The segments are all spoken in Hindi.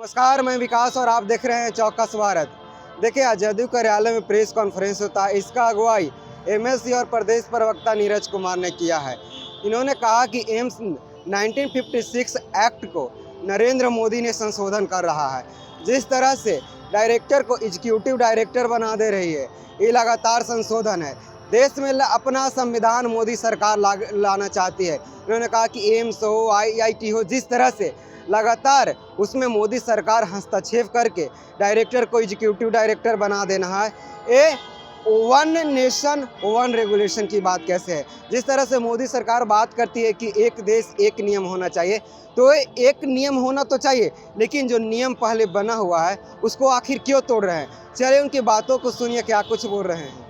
नमस्कार, मैं विकास और आप देख रहे हैं चौकस भारत। देखिए, आज जदयू कार्यालय में प्रेस कॉन्फ्रेंस होता है। इसका अगुवाई एमएलसी और प्रदेश प्रवक्ता नीरज कुमार ने किया है। इन्होंने कहा कि एम्स 1956 एक्ट को नरेंद्र मोदी ने संशोधन कर रहा है। जिस तरह से डायरेक्टर को एग्जीक्यूटिव डायरेक्टर बना दे रही है, ये लगातार संशोधन है। देश में अपना संविधान मोदी सरकार लाना चाहती है। उन्होंने कहा कि एम्स हो, IIT हो, जिस तरह से लगातार उसमें मोदी सरकार हस्तक्षेप करके डायरेक्टर को एग्जीक्यूटिव डायरेक्टर बना देना है। ये वन नेशन वन रेगुलेशन की बात कैसे है? जिस तरह से मोदी सरकार बात करती है कि एक देश एक नियम होना चाहिए, तो एक नियम होना तो चाहिए, लेकिन जो नियम पहले बना हुआ है उसको आखिर क्यों तोड़ रहे हैं? चलिए उनकी बातों को सुनिए, क्या कुछ बोल रहे हैं।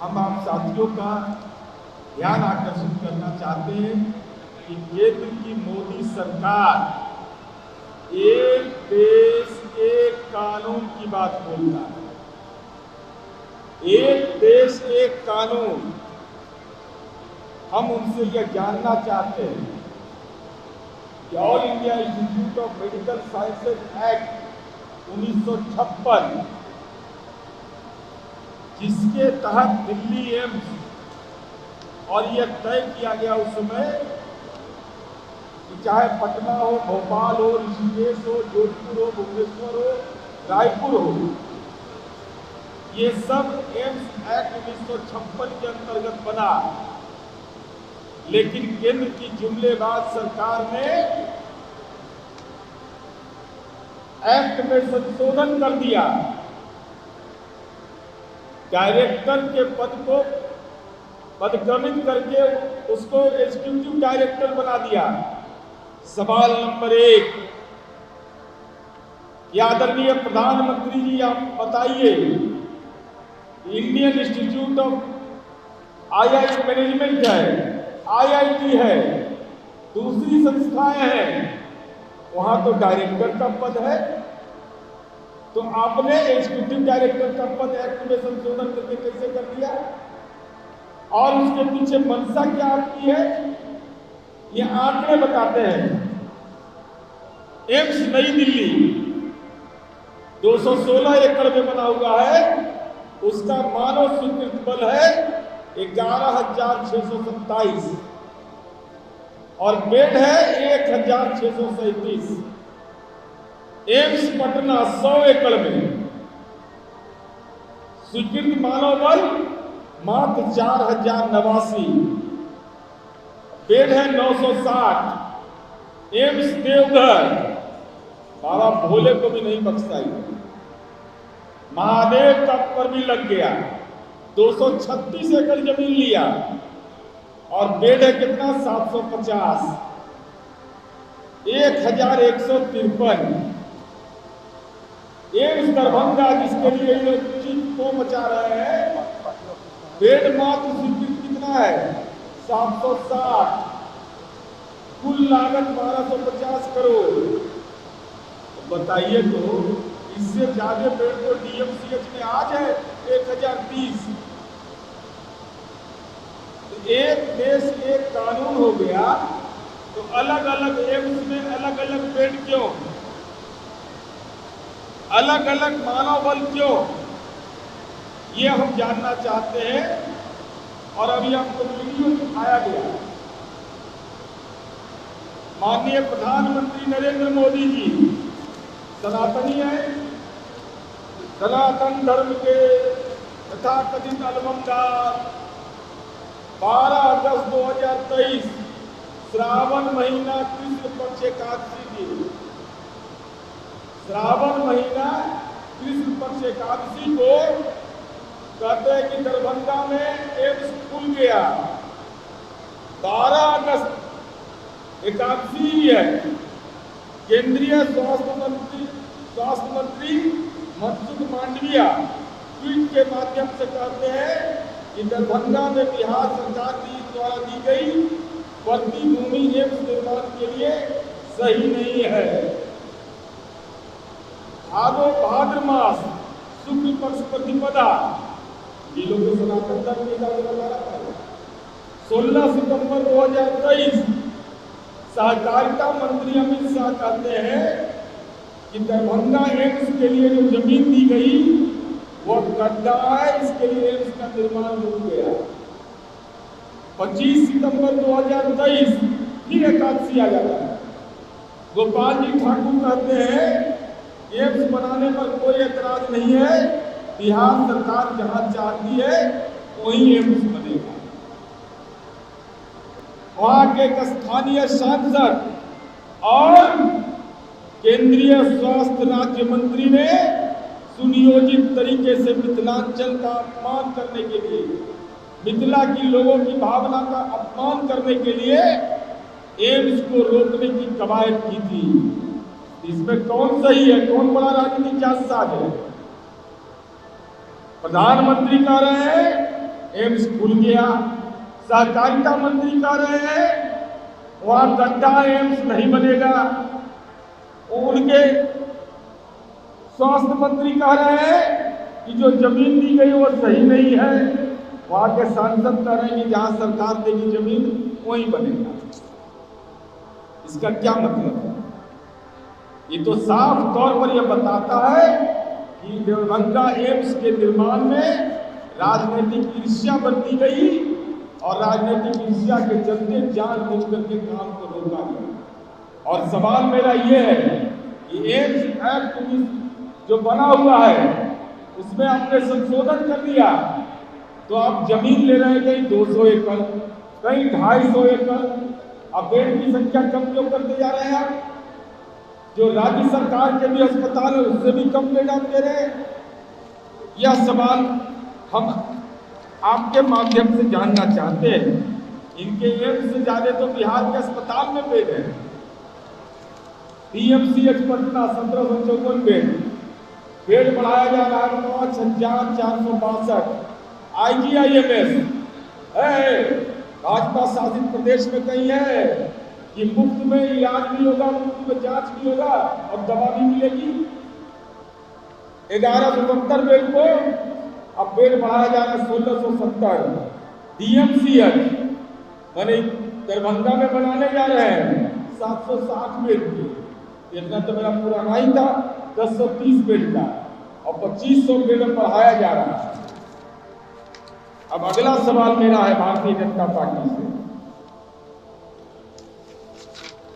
हम आप साथियों का ध्यान आकर्षित करना चाहते हैं कि केंद्र की मोदी सरकार एक देश एक कानून की बात बोलता है। एक देश एक कानून। हम उनसे यह जानना चाहते हैं कि all India institute of medical sciences act 1956, जिसके तहत दिल्ली एम्स और यह तय किया गया उस समय कि चाहे पटना हो, भोपाल हो, ऋषिकेश हो, जोधपुर हो, भुवनेश्वर हो, रायपुर हो, ये सब एम्स एक्ट 1956 के अंतर्गत बना। लेकिन केंद्र की जुमलेबाज सरकार ने एक्ट में संशोधन कर दिया। डायरेक्टर के पद को पदक्रमित करके उसको एग्जीक्यूटिव डायरेक्टर बना दिया। सवाल नंबर 1, आदरणीय प्रधानमंत्री जी, आप बताइए, Indian institute of IIT management है, IIT है, दूसरी संस्थाएं हैं, वहां तो डायरेक्टर का पद है। तो आपने एग्जीक्यूटिव डायरेक्टर का पद एक्ट में संशोधन करके कैसे कर दिया? और उसके पीछे मंशा क्या आपकी है? ये आंकड़े बताते हैं। एम्स नई दिल्ली 216 एकड़ में बना हुआ है। उसका मानव स्वीकृत बल है 11,627 और बेड है 1,637। एम्स पटना 100 एकड़ में स्वीकृत मानव बल मात्र 4,089, बेड है 960। एम्स देवघर, बाबा भोले को भी नहीं बख्शता, महादेव का पर भी लग गया, 236 एकड़ जमीन लिया और बेड है कितना? 750, 1,153। एम्स दरभंगा, जिसके लिए ये लोग को मचा रहे हैं, बेड मात्र स्वीकृत कितना है? 760, कुल लागत 1250 करोड़। तो बताइए, तो इससे ज्यादा बेड तो DMCH में आज है 1030। तो एक देश एक कानून हो गया, तो अलग अलग एम्स में अलग अलग बेड क्यों? अलग अलग मानव बल क्यों? ये हम जानना चाहते हैं। और अभी आपको वीडियो दिखाया गया, माननीय प्रधानमंत्री नरेंद्र मोदी जी सनातनी है, सनातन धर्म के तथाकथित अलमंगार 12 अगस्त 2023 श्रावण महीना कृष्ण पक्ष एकादशी की, श्रावण महीना कृष्ण पक्ष एकादशी को कहते हैं कि दरभंगा में एम्स खुल गया। 12 अगस्त एकादशी है। केंद्रीय स्वास्थ्य मंत्री मनसुख मांडविया ट्वीट के माध्यम से कहते हैं कि दरभंगा में बिहार सरकार की द्वारा दी गई बढ़ती भूमि एम्स निर्माण के लिए सही नहीं है। भाद्र मास शुक्ल पक्ष प्रतिपदा, ये लोग सनातन धर्म 16 सितंबर 2023 सहकारिता मंत्री अमित शाह कहते हैं कि दरभंगा एम्स के लिए जो जमीन दी गई वो गड्ढा है, इसके लिए एम्स का निर्माण रुक गया। 25 सितंबर 2023 फिर एकादशी आ जाता है। गोपाल जी ठाकुर कहते हैं एम्स बनाने पर कोई एतराज नहीं है, बिहार सरकार जहां चाहती है वहीं एम्स बनेगा। वहां के एक स्थानीय सांसद और केंद्रीय स्वास्थ्य राज्य मंत्री ने सुनियोजित तरीके से मिथिलांचल का अपमान करने के लिए, मिथिला की लोगों की भावना का अपमान करने के लिए एम्स को रोकने की कवायद की थी। इसमें कौन सही है, कौन बड़ा राजनीतिक जालसाज है? प्रधानमंत्री कह रहे हैं एम्स खुल गया, सहकारिता मंत्री कह रहे हैं वहां गड्ढा, एम्स नहीं बनेगा, उनके स्वास्थ्य मंत्री कह रहे हैं कि जो जमीन दी गई वो सही नहीं है, वहां के सांसद कह रहे हैं कि जहां सरकार देगी जमीन वहीं बनेगा। इसका क्या मतलब है? ये तो साफ तौर पर यह बताता है कि दरभंगा एम्स के निर्माण में राजनीतिक ईर्ष्या बरती गई और राजनीतिक ईर्ष्या के चलते जानबूझ करके काम को रोका गया। और सवाल मेरा ये है कि एम्स एक्ट जो बना हुआ है उसमें आपने संशोधन कर दिया, तो आप जमीन ले रहे हैं कहीं 200 एकड़, कहीं 250 एकड़, अब बेड की संख्या कम क्यों करते जा रहे हैं आप? जो राज्य सरकार के भी अस्पताल है उससे भी कम बेड आप दे रहे हैं। यह सवाल हम आपके माध्यम से जानना चाहते हैं। इनके एम्स से ज्यादा तो बिहार के अस्पताल में बेड है। PMCH पटना 1754 बेड बढ़ाया जा रहा है 5462। IGIMS है भाजपा शासित प्रदेश में कहीं है कि मुफ्त में इलाज भी होगा, मुफ्त में जांच भी होगा और दवा भी मिलेगी। 1170 बेड को अब बेड बढ़ाया जा रहा है 1670। DMCH माने दरभंगा में बनाने जा रहे हैं 760 बेड की, इतना तो मेरा पुराना ही था 1030 बेड का, और 2500 बेड बढ़ाया जा रहा है। अब अगला सवाल मेरा है भारतीय जनता पार्टी से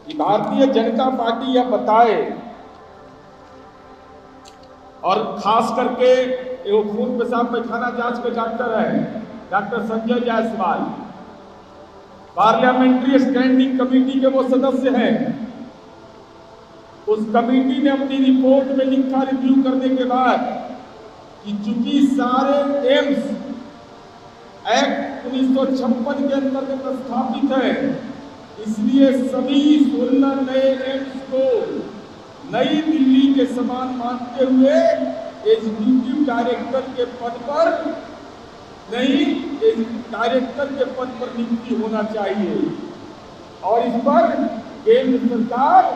कि भारतीय जनता पार्टी यह बताए, और खास करके वो खून पेशाब पैखाना जांच के डॉक्टर है doctor Sanjay Jaiswal, parliamentary standing committee के वो सदस्य हैं। उस कमेटी ने अपनी रिपोर्ट में लिखा रिव्यू करने के बाद कि चूंकि सारे एम्स एक्ट 1956 के अंतर्गत स्थापित है, इसलिए सभी 16 नए एम्स को नई दिल्ली के समान मानते हुए एग्जीक्यूटिव डायरेक्टर के पद पर डायरेक्टर के पद पर नियुक्ति होना चाहिए। और इस पर केंद्र सरकार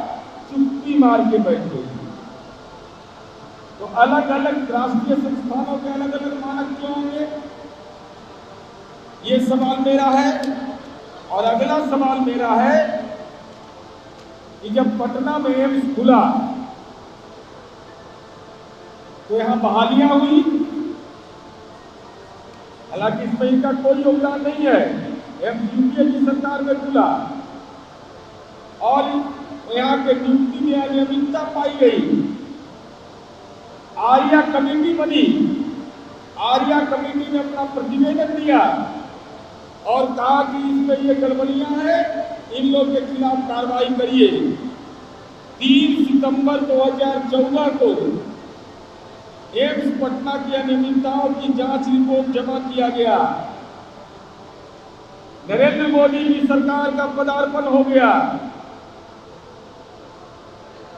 चुप्पी मार के बैठ गई। तो अलग अलग राष्ट्रीय संस्थानों के अलग अलग मानक क्यों होंगे, ये सवाल मेरा है। और अगला सवाल मेरा है कि जब पटना में एम्स खुला तो यहां बहालियां हुई, हालांकि इसमें इनका कोई योगदान नहीं है। एम्स यूपीए की सरकार में खुला और यहाँ के नियुक्ति में अनियमितता पाई गई। आर्या कमेटी बनी, आर्या कमेटी ने अपना प्रतिवेदन दिया और कहा कि इसमें ये गड़बड़ियां हैं, इन लोगों के खिलाफ कार्रवाई करिए। 3 सितंबर 2014 को एम्स पटना की अनियमितताओं की जांच रिपोर्ट जमा किया गया। नरेंद्र मोदी की सरकार का पदार्पण हो गया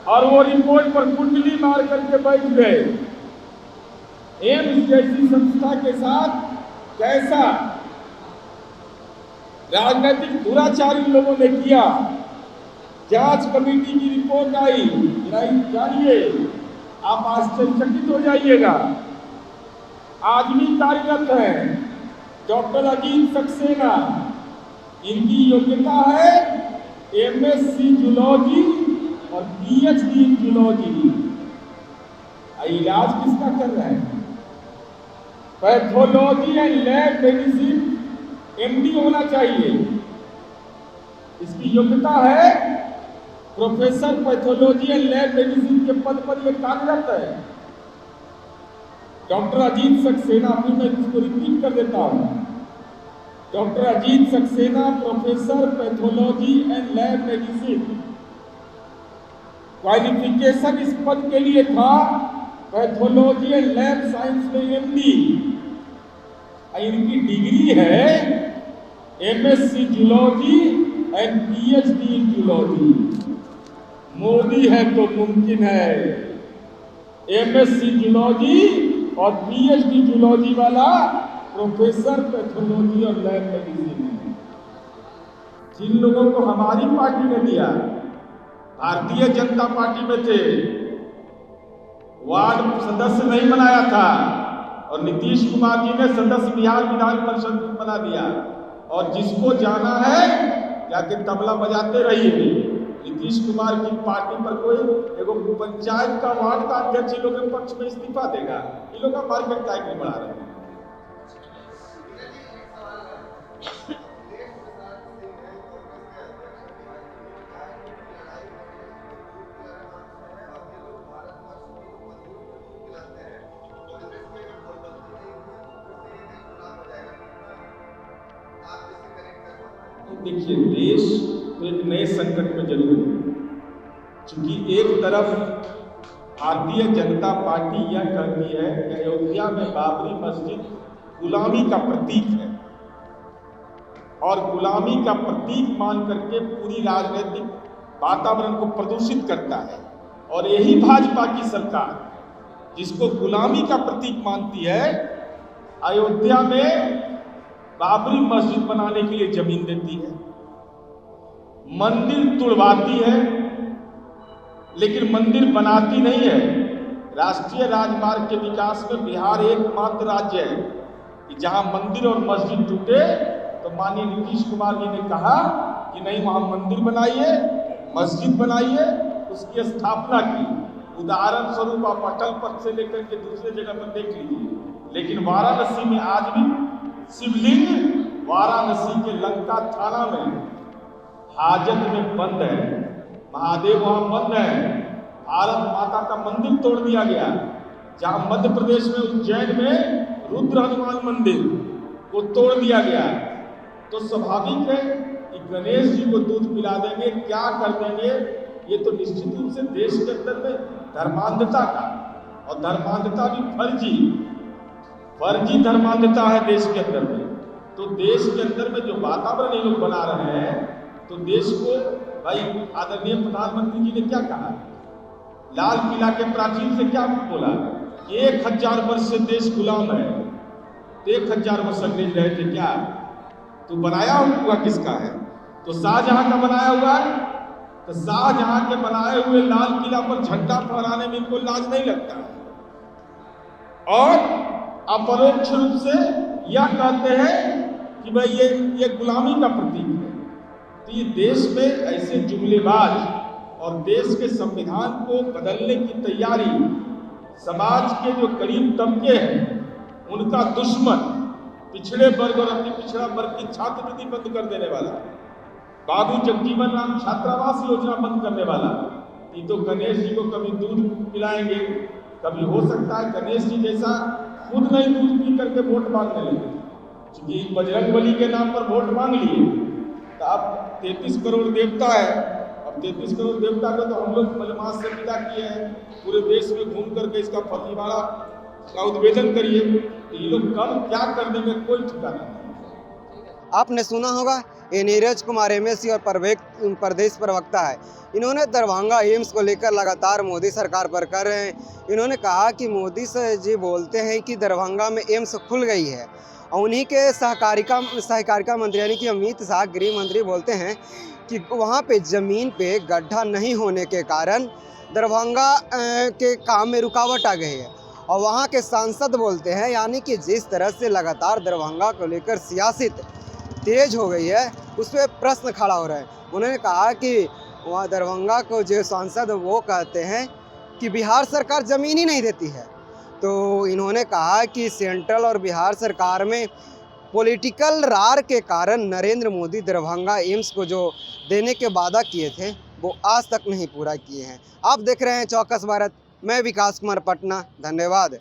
और वो रिपोर्ट पर कुंडली मार करके बैठ गए। एम्स जैसी संस्था के साथ कैसा राजनीतिक दुराचार इन लोगों ने किया। जांच कमेटी की रिपोर्ट आई, जानिए, आप आश्चर्यचकित हो जाइएगा। आदमी कार्यरत है डॉक्टर अजीत सक्सेना, इनकी योग्यता है MSc जूलॉजी और PhD इन जूलॉजी। इलाज किसका कर रहे हैं? Pathology and lab medicine MD होना चाहिए। इसकी योग्यता है professor pathology and lab medicine के पद पर यह कार्यरत है। डॉक्टर अजीत सक्सेना, फिर मैं इसको रिपीट कर देता हूं। Doctor Ajit Saxena, professor pathology and lab medicine. Qualification इस पद के लिए था पैथोलॉजी एंड लैब साइंस में MD। इनकी डिग्री है MSc zoology and PhD in zoology. Modi है तो मुमकिन है। MSc जूलॉजी और PhD जूलॉजी वाला प्रोफेसर पैथोलॉजी और लैब मेडिसिन है। जिन लोगों को हमारी पार्टी ने दिया, भारतीय जनता पार्टी में थे, वार्ड सदस्य नहीं बनाया था और नीतीश कुमार जी ने सदस्य बिहार विधान परिषद बना दिया। और जिसको जाना है जाके तबला बजाते रहिए। नीतीश कुमार की पार्टी पर कोई एगो पंचायत का वार्ड का अध्यक्ष इन लोगों के पक्ष में इस्तीफा देगा। इन लोग का मार्केट टाइप नहीं बढ़ा रहे हैं। देखिए, देश तो एक नए संकट में जरूर है। क्योंकि एक तरफ भारतीय जनता पार्टी यह कहती है कि अयोध्या में बाबरी मस्जिद गुलामी का प्रतीक है और गुलामी का प्रतीक मान करके पूरी राजनीतिक वातावरण को प्रदूषित करता है। और यही भाजपा की सरकार, जिसको गुलामी का प्रतीक मानती है, अयोध्या में बाबरी मस्जिद बनाने के लिए जमीन देती है, मंदिर तुड़वाती है, लेकिन मंदिर बनाती नहीं है। राष्ट्रीय राजमार्ग के विकास में बिहार एकमात्र राज्य है कि जहां मंदिर और मस्जिद टूटे तो माननीय नीतीश कुमार जी ने कहा कि नहीं, वहां मंदिर बनाइए, मस्जिद बनाइए, उसकी स्थापना की। उदाहरण स्वरूप आप अटल पथ से लेकर के दूसरे जगह पर देख लीजिए। लेकिन वाराणसी में आज भी शिवलिंग वाराणसी के लंका थाना में हाजत में बंद है, महादेव वहां बंद है। भारत माता का मंदिर तोड़ दिया गया। जहां मध्य प्रदेश में उज्जैन में रुद्र हनुमान मंदिर को तोड़ दिया गया। तो स्वाभाविक है कि गणेश जी को दूध पिला देंगे, क्या कर देंगे। ये तो निश्चित रूप से देश के अंदर में धर्मांधता का, और धर्मांधता भी फर्जी धर्मांधता है देश के अंदर में। तो देश के अंदर में जो वातावरण ये लोग बना रहे हैं, तो देश को, भाई आदरणीय प्रधानमंत्री जी ने क्या कहा, लाल किला के प्राचीर से क्या बोला, 1000 वर्ष से देश गुलाम है। 1000 वर्ष अंग्रेज रहे थे क्या? तो बनाया हुआ किसका है? तो शाहजहां का बनाया हुआ है। तो शाहजहां के बनाए हुए लाल किला पर झंडा फहराने में इनको लाज नहीं लगता है। और अपरोक्ष रूप से यह कहते हैं कि भाई ये गुलामी का प्रतीक है। तो ये देश में ऐसे जुमलेबाज और देश के संविधान को बदलने की तैयारी, समाज के जो गरीब तबके हैं उनका दुश्मन, पिछड़े वर्ग और अति पिछड़ा वर्ग की छात्रवृत्ति बंद कर देने वाला, बाबू जगजीवन राम छात्रावास योजना बंद करने वाला, ये तो गणेश जी को कभी दूध पिलाएंगे, कभी हो सकता है गणेश जी जैसा खुद नहीं दूध पी करके वोट मांगने लगे। क्योंकि बजरंगबली के नाम पर वोट मांग लिए तो अब 33 करोड़ देवता है। अब 33 करोड़ देवता को तो हम लोग मलमास से विदा किए हैं। पूरे देश में घूम करके इसका फर्जीवाड़ा का उद्भेदन करिए। तो ये लोग कब क्या कर देंगे कोई ठिकाना नहीं। आपने सुना होगा, ये नीरज कुमार MSc और प्रदेश प्रवक्ता है। इन्होंने दरभंगा एम्स को लेकर लगातार मोदी सरकार पर कर रहे हैं। इन्होंने कहा कि मोदी जी बोलते हैं कि दरभंगा में एम्स खुल गई है, और उन्हीं के सहकारिता मंत्री यानी कि अमित शाह गृह मंत्री बोलते हैं कि वहाँ पे ज़मीन पे गड्ढा नहीं होने के कारण दरभंगा के काम में रुकावट आ गई है। और वहाँ के सांसद बोलते हैं, यानी कि जिस तरह से लगातार दरभंगा को लेकर सियासत तेज हो गई है उस पर प्रश्न खड़ा हो रहा है। उन्होंने कहा कि वहाँ दरभंगा को जो सांसद वो कहते हैं कि बिहार सरकार ज़मीन ही नहीं देती है। तो इन्होंने कहा कि सेंट्रल और बिहार सरकार में पॉलिटिकल रार के कारण नरेंद्र मोदी दरभंगा एम्स को जो देने के वादा किए थे वो आज तक नहीं पूरा किए हैं। आप देख रहे हैं चौकस भारत, मैं विकास कुमार पटना, धन्यवाद।